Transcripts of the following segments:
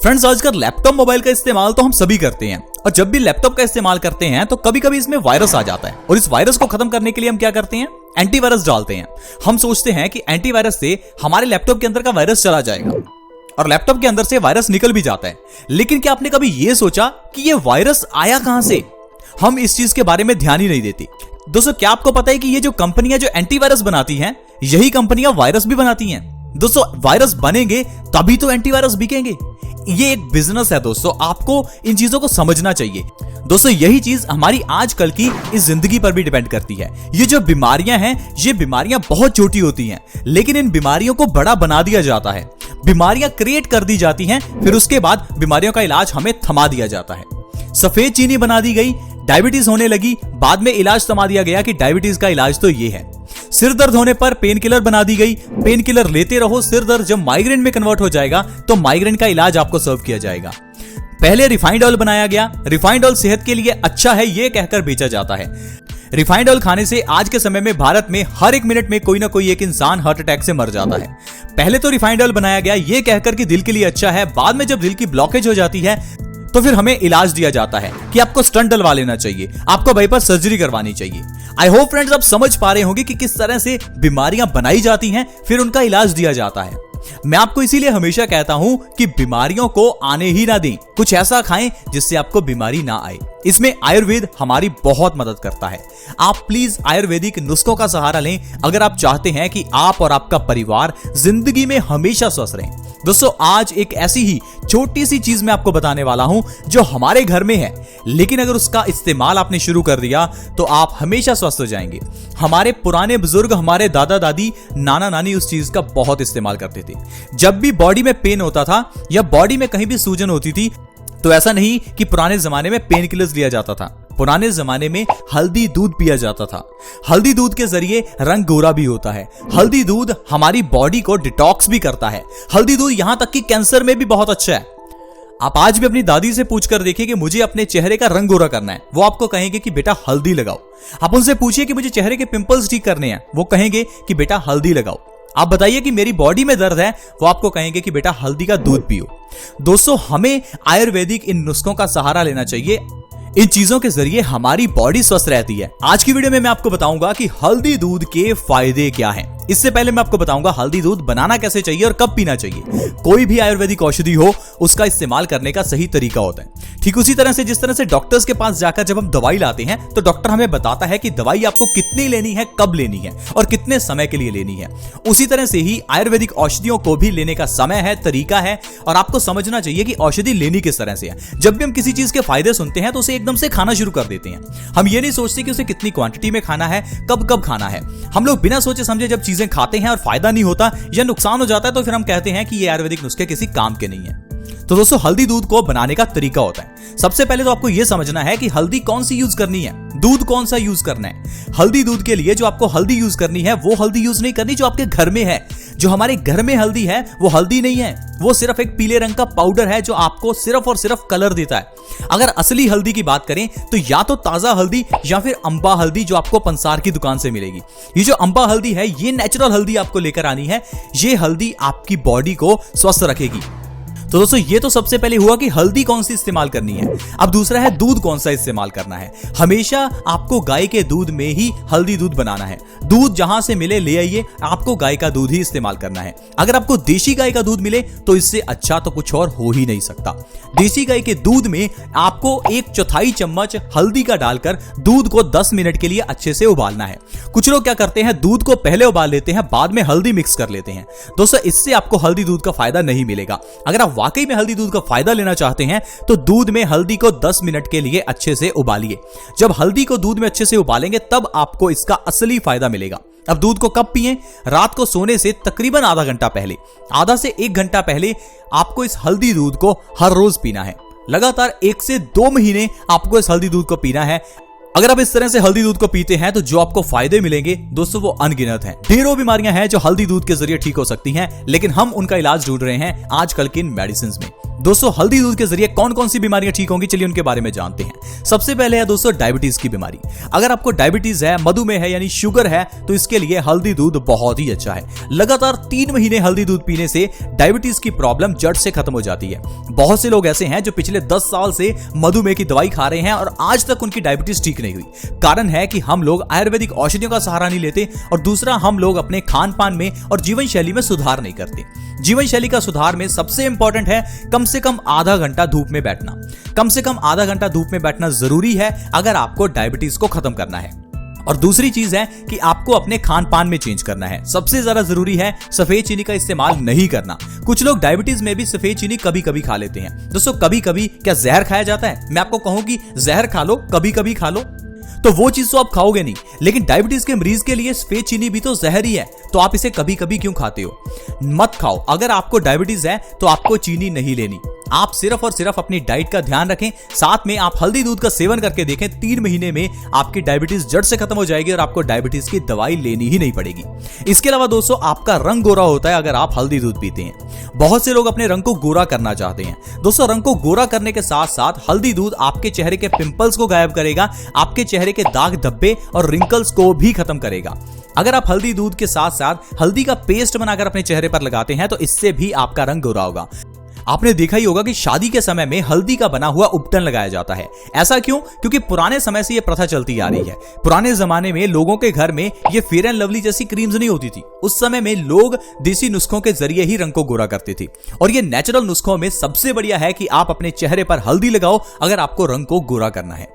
Friends, आजकल laptop mobile का इस्तेमाल तो हम सभी करते हैं और जब भी लैपटॉप का इस्तेमाल करते हैं तो कभी कभी इसमें वायरस आ जाता है और इस वायरस को खत्म करने के लिए हम क्या करते हैं, एंटीवायरस डालते हैं। हम सोचते हैं कि एंटीवायरस से हमारे लैपटॉप के अंदर का वायरस चला जाएगा और लैपटॉप के अंदर से वायरस निकल भी जाता है। लेकिन क्या आपने कभी यह सोचा कि यह वायरस आया कहां से? हम इस चीज के बारे में ध्यान ही नहीं देती। दोस्तों, क्या आपको पता है कि ये जो कंपनियां जो एंटीवायरस बनाती हैं, यही कंपनियां वायरस भी बनाती हैं। दोस्तों, वायरस बनेंगे तभी तो एंटीवायरस बिकेंगे। ये एक बिजनेस है दोस्तों, आपको इन चीजों को समझना चाहिए। दोस्तों, यही चीज हमारी आजकल की इस जिंदगी पर भी डिपेंड करती है। ये जो बीमारियां हैं, ये बीमारियां बहुत छोटी होती हैं, लेकिन इन बीमारियों को बड़ा बना दिया जाता है। बीमारियां क्रिएट कर दी जाती हैं, फिर उसके बाद बीमारियों का इलाज हमें थमा दिया जाता है। सफेद चीनी बना दी गई, डायबिटीज होने लगी, बाद में इलाज थमा दिया गया कि डायबिटीज का इलाज तो ये है। सिर दर्द होने पर पेन किलर बना दी गई, पेन किलर लेते रहो, सिर दर्द जब माइग्रेन में कन्वर्ट हो जाएगा तो माइग्रेन का इलाज आपको सर्व किया जाएगा। पहले रिफाइंड ऑयल बनाया गया, रिफाइंड ऑयल सेहत के लिए अच्छा है ये कहकर बेचा जाता है। रिफाइंड ऑयल खाने से आज के समय में भारत में हर एक मिनट में कोई ना कोई एक इंसान हार्ट अटैक से मर जाता है। पहले तो रिफाइंड ऑयल बनाया गया ये कहकर कि दिल के लिए अच्छा है, बाद में जब दिल की ब्लॉकेज हो जाती है तो फिर हमें इलाज दिया जाता है कि आपको स्टंट डलवा लेना चाहिए, आपको बाईपास सर्जरी करवानी चाहिए। आई होप फ्रेंड्स आप समझ पा रहे होंगे कि किस तरह से बीमारियां बनाई जाती हैं, फिर उनका इलाज दिया जाता है। मैं आपको इसीलिए हमेशा कहता हूं कि बीमारियों को आने ही ना दें, कुछ ऐसा खाएं जिससे आपको बीमारी ना आए। इसमें आयुर्वेद हमारी बहुत मदद करता है। आप प्लीज आयुर्वेदिक नुस्खों का सहारा लें अगर आप चाहते हैं कि आप और आपका परिवार जिंदगी में हमेशा स्वस्थ रहें। दोस्तों, आज एक ऐसी ही छोटी सी चीज मैं आपको बताने वाला हूं जो हमारे घर में है, लेकिन अगर उसका इस्तेमाल आपने शुरू कर दिया तो आप हमेशा स्वस्थ हो जाएंगे। हमारे पुराने बुजुर्ग, हमारे दादा दादी, नाना नानी उस चीज का बहुत इस्तेमाल करते थे। जब भी बॉडी में पेन होता था या बॉडी में कहीं भी सूजन होती थी तो ऐसा नहीं कि पुराने जमाने में पेन किलर्स लिया जाता था। पुराने जमाने में हल्दी दूध पिया जाता था। हल्दी दूध के जरिए रंग गोरा भी होता है। हल्दी दूध हमारी बॉडी को डिटॉक्स भी करता है। हल्दी दूध यहां तक कि कैंसर में भी बहुत अच्छा है। आप आज भी अपनी दादी से पूछकर देखिए कि मुझे अपने चेहरे का रंग गोरा करना है, वो आपको कहेंगे कि बेटा हल्दी लगाओ। आप उनसे पूछिए कि मुझे चेहरे के पिंपल्स ठीक करने हैं, वो कहेंगे कि बेटा हल्दी लगाओ। आप बताइए कि मेरी बॉडी में दर्द है, वो आपको कहेंगे कि बेटा हल्दी का दूध पियो। दोस्तों, हमें आयुर्वेदिक इन नुस्खों का सहारा लेना चाहिए। इन चीजों के जरिए हमारी बॉडी स्वस्थ रहती है। आज की वीडियो में मैं आपको बताऊंगा कि हल्दी दूध के फायदे क्या हैं। इससे पहले मैं आपको बताऊंगा हल्दी दूध बनाना कैसे चाहिए और कब पीना चाहिए। कोई भी आयुर्वेदिक औषधि हो, उसका इस्तेमाल करने का सही तरीका होता है। ठीक उसी तरह से जिस तरह से डॉक्टर्स के पास जाकर जब हम दवाई लाते हैं तो डॉक्टर हमें बताता है कि दवाई आपको कितनी लेनी है, कब लेनी है और कितने समय के लिए लेनी है। उसी तरह से ही आयुर्वेदिक औषधियों को भी लेने का समय है, तरीका है और आपको समझना चाहिए कि औषधि लेनी किस तरह से है। जब भी हम किसी चीज के फायदे सुनते हैं तो उसे एकदम से खाना शुरू कर देते हैं। हम ये नहीं सोचते कि उसे कितनी क्वांटिटी में खाना है, कब कब खाना है। हम लोग बिना सोचे समझे जब चीजें खाते हैं और फायदा नहीं होता या नुकसान हो जाता है तो फिर हम कहते हैं कि ये आयुर्वेदिक नुस्खे किसी काम के नहीं है। तो दोस्तों, हल्दी दूध को बनाने का तरीका होता है। सबसे पहले तो आपको यह समझना है कि हल्दी कौन सी यूज करनी है, दूध कौन सा यूज करना है। हल्दी दूध के लिए जो आपको हल्दी यूज करनी है वो हल्दी यूज नहीं करनी जो आपके घर में है। जो हमारे घर में हल्दी है वो हल्दी नहीं है, वो सिर्फ एक पीले रंग का पाउडर है जो आपको सिर्फ और सिर्फ कलर देता है। अगर असली हल्दी की बात करें तो या तो ताजा हल्दी या फिर अंबा हल्दी जो आपको पंसार की दुकान से मिलेगी। ये जो अंबा हल्दी है ये नेचुरल हल्दी आपको लेकर आनी है। ये हल्दी आपकी बॉडी को स्वस्थ रखेगी। तो दोस्तों, ये तो सबसे पहले हुआ कि हल्दी कौन सी इस्तेमाल करनी है। अब दूसरा है दूध कौन सा इस्तेमाल करना है। हमेशा आपको गाय के दूध में ही हल्दी दूध बनाना है। दूध जहां से मिले ले आइए, आपको गाय का दूध ही इस्तेमाल करना है। अगर आपको देशी गाय का दूध मिले तो इससे अच्छा तो कुछ और हो ही नहीं सकता। देशी गाय के दूध में आपको 1/4 चम्मच हल्दी का डालकर दूध को 10 मिनट के लिए अच्छे से उबालना है। कुछ लोग क्या करते हैं, दूध को पहले उबाल लेते हैं, बाद में हल्दी मिक्स कर लेते हैं। दोस्तों, इससे आपको हल्दी दूध का फायदा नहीं मिलेगा। अगर आप वाकई में हल्दी दूध का फायदा लेना चाहते हैं तो दूध में हल्दी को 10 मिनट के लिए अच्छे से उबालिए। जब हल्दी को दूध में अच्छे से उबालेंगे तब आपको इसका असली फायदा मिलेगा। अब दूध को कब पिएं? रात को सोने से तकरीबन आधा घंटा पहले, आधा से 1 घंटा पहले आपको इस हल्दी दूध को हर रोज पीना है। लगातार 1 से 2 महीने आपको इस हल्दी दूध को पीना है। अगर आप इस तरह से हल्दी दूध को पीते हैं तो जो आपको फायदे मिलेंगे दोस्तों वो अनगिनत हैं। ढेरों बीमारियां हैं जो हल्दी दूध के जरिए ठीक हो सकती हैं, लेकिन हम उनका इलाज ढूंढ रहे हैं आजकल की इन मेडिसिन में। दोस्तों हल्दी दूध के जरिए कौन कौन सी बीमारियां ठीक होंगी, चलिए उनके बारे में जानते हैं। सबसे पहले है दोस्तों डायबिटीज की बीमारी। अगर आपको डायबिटीज है, मधुमेह है यानी शुगर है, तो इसके लिए हल्दी दूध बहुत ही अच्छा है। लगातार 3 महीने हल्दी दूध पीने से डायबिटीज की प्रॉब्लम जड़ से खत्म हो जाती है। बहुत से लोग ऐसे हैं जो पिछले 10 साल से मधुमेह की दवाई खा रहे हैं और आज तक उनकी डायबिटीज ठीक नहीं हुई। कारण है कि हम लोग आयुर्वेदिक औषधियों का सहारा नहीं लेते और दूसरा हम लोग अपने खान पान में और जीवन शैली में सुधार नहीं करते। जीवन शैली का सुधार में सबसे इंपॉर्टेंट है कम से कम आधा घंटा धूप में बैठना। कम से कम आधा घंटा धूप में बैठना जरूरी है अगर आपको डायबिटीज को खत्म करना है। और दूसरी चीज है कि आपको अपने खान पान में चेंज करना है। सबसे ज्यादा जरूरी है सफेद चीनी का इस्तेमाल नहीं करना। कुछ लोग डायबिटीज में भी सफेद चीनी कभी कभी खा लेते हैं। दोस्तों कभी कभी क्या जहर खाया जाता है? मैं आपको कहूं कि जहर खा लो, कभी कभी खा लो, तो वो चीज तो आप खाओगे नहीं। लेकिन डायबिटीज के मरीज के लिए सफेद चीनी भी तो जहर ही है, तो आप इसे कभी कभी क्यों खाते हो? मत खाओ। अगर आपको डायबिटीज है तो आपको चीनी नहीं लेनी। आप सिर्फ और सिर्फ अपनी डाइट का ध्यान रखें, साथ में आप हल्दी दूध का सेवन करके देखें। 3 महीने में आपकी डायबिटीज जड़ से खत्म हो जाएगी और आपको डायबिटीज की दवाई लेनी ही नहीं पड़ेगी। इसके अलावा दोस्तों आपका रंग गोरा होता है अगर आप हल्दी दूध पीते हैं। बहुत से लोग अपने रंग को गोरा करना चाहते हैं। दोस्तों रंग को गोरा करने के साथ साथ हल्दी दूध आपके चेहरे के पिंपल्स को गायब करेगा, आपके चेहरे के दाग धब्बे और रिंकल्स को भी खत्म करेगा। अगर आप हल्दी दूध के साथ साथ हल्दी का पेस्ट बनाकर अपने चेहरे पर लगाते हैं तो इससे भी आपका रंग गोरा होगा। आपने देखा ही होगा कि शादी के समय में हल्दी का बना हुआ उपटन लगाया जाता है। ऐसा क्यों? क्योंकि पुराने समय से यह प्रथा चलती आ रही है। पुराने जमाने में लोगों के घर में ये फेयर एंड लवली जैसी क्रीम्स नहीं होती थी। उस समय में लोग देसी नुस्खों के जरिए ही रंग को गोरा करते थे और ये नेचुरल नुस्खों में सबसे बढ़िया है कि आप अपने चेहरे पर हल्दी लगाओ अगर आपको रंग को गोरा करना है।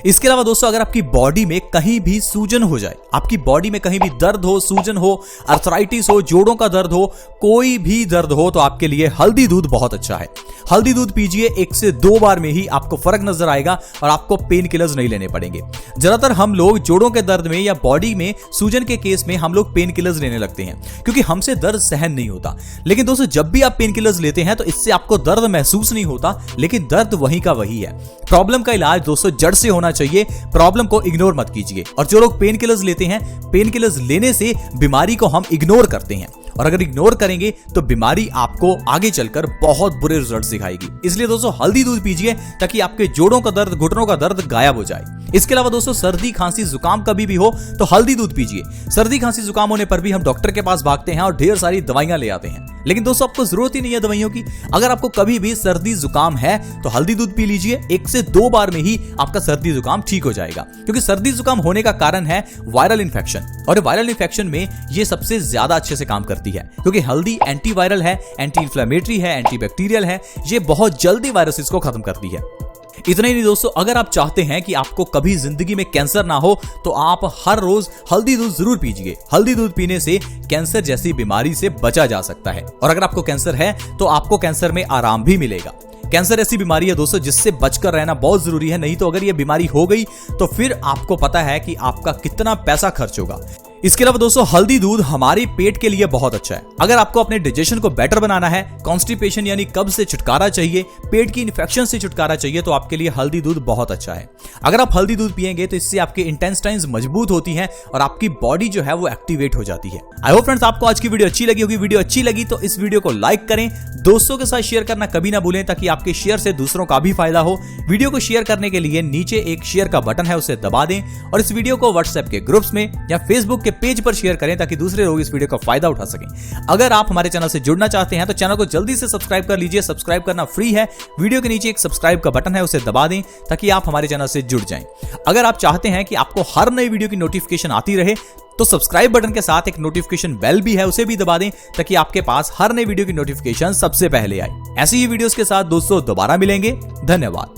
इसके अलावा दोस्तों अगर आपकी बॉडी में कहीं भी सूजन हो जाए, आपकी बॉडी में कहीं भी दर्द हो, सूजन हो, अर्थराइटिस हो, जोड़ों का दर्द हो, कोई भी दर्द हो, तो आपके लिए हल्दी दूध बहुत अच्छा है। हल्दी दूध पीजिए, 1 से 2 बार में ही आपको फर्क नजर आएगा और आपको पेन किलर्स नहीं लेने पड़ेंगे। ज्यादातर हम लोग जोड़ों के दर्द में या बॉडी में सूजन के केस में हम लोग पेन किलर्स लेने लगते हैं क्योंकि हमसे दर्द सहन नहीं होता। लेकिन दोस्तों जब भी आप पेन किलर्स लेते हैं तो इससे आपको दर्द महसूस नहीं होता, लेकिन दर्द वहीं का वही है। प्रॉब्लम का इलाज दोस्तों जड़ से होना चाहिए। प्रॉब्लम को इग्नोर मत कीजिए। और जो लोग पेन किलर्स लेते हैं, पेन किलर्स लेने से बीमारी को हम इग्नोर करते हैं और अगर इग्नोर करेंगे तो बीमारी आपको आगे चलकर बहुत बुरे रिजल्ट दिखाएगी। इसलिए दोस्तों हल्दी दूध पीजिए ताकि आपके जोड़ों का दर्द, घुटनों का दर्द गायब हो जाए। इसके अलावा दोस्तों सर्दी, खांसी, जुकाम कभी भी हो तो हल्दी दूध पीजिए। सर्दी, खांसी, जुकाम होने पर भी हम डॉक्टर के पास भागते हैं और ढेर सारी दवाइयां ले आते हैं, लेकिन दोस्तों आपको जरूरत ही नहीं है दवाइयों की। अगर आपको कभी भी सर्दी जुकाम है तो हल्दी दूध पी लीजिए। 1 से 2 बार में ही आपका सर्दी जुकाम ठीक हो जाएगा, क्योंकि सर्दी जुकाम होने का कारण है वायरल इन्फेक्शन और वायरल इन्फेक्शन में ये सबसे ज्यादा अच्छे से काम करती है क्योंकि हल्दी एंटीवायरल है, एंटी इंफ्लेमेटरी है, एंटीबैक्टीरियल है। ये बहुत जल्दी वायरसेस को खत्म करती है। इतना ही नहीं दोस्तों, अगर आप चाहते हैं कि आपको कभी जिंदगी में कैंसर ना हो तो आप हर रोज हल्दी दूध जरूर पीजिए। हल्दी दूध पीने से कैंसर जैसी बीमारी से बचा जा सकता है और अगर आपको कैंसर है तो आपको कैंसर में आराम भी मिलेगा। कैंसर ऐसी बीमारी है दोस्तों जिससे बचकर रहना बहुत जरूरी है, नहीं तो अगर ये बीमारी हो गई तो फिर आपको पता है कि आपका कितना पैसा खर्च होगा। इसके अलावा दोस्तों हल्दी दूध हमारे पेट के लिए बहुत अच्छा है। अगर आपको अपने डाइजेशन को बेटर बनाना है, कॉन्स्टिपेशन यानी कब्ज से छुटकारा चाहिए, पेट की इन्फेक्शन से छुटकारा चाहिए, तो आपके लिए हल्दी दूध बहुत अच्छा है। अगर आप हल्दी दूध पिएंगे तो इससे आपके इंटेस्टाइन्स मजबूत होती हैं और आपकी बॉडी जो है वो एक्टिवेट हो जाती है। आई होप फ्रेंड्स आपको आज की वीडियो अच्छी लगी होगी। वीडियो अच्छी लगी तो इस वीडियो को लाइक करें, दोस्तों के साथ शेयर करना कभी ना भूलें ताकि आपके शेयर से दूसरों का भी फायदा हो। वीडियो को शेयर करने के लिए नीचे एक शेयर का बटन है, उसे दबा दें और इस वीडियो को व्हाट्सएप के ग्रुप्स में या फेसबुक के पेज पर शेयर करें ताकि दूसरे लोग इस वीडियो का फायदा उठा सकें। अगर आप हमारे चैनल से जुड़ना चाहते हैं तो चैनल को जल्दी से सब्सक्राइब कर लीजिए। सब्सक्राइब करना फ्री है। वीडियो के नीचे एक सब्सक्राइब का बटन है, उसे दबा दें ताकि आप हमारे चैनल से जुड़ जाएं। अगर आप चाहते हैं कि आपको हर नई वीडियो की नोटिफिकेशन आती रहे तो सब्सक्राइब बटन के साथ एक नोटिफिकेशन बेल भी है, उसे भी दबा दें ताकि आपके पास हर नई वीडियो की नोटिफिकेशन सबसे पहले आए। ऐसी ही वीडियोस के साथ दोस्तों दोबारा मिलेंगे। धन्यवाद।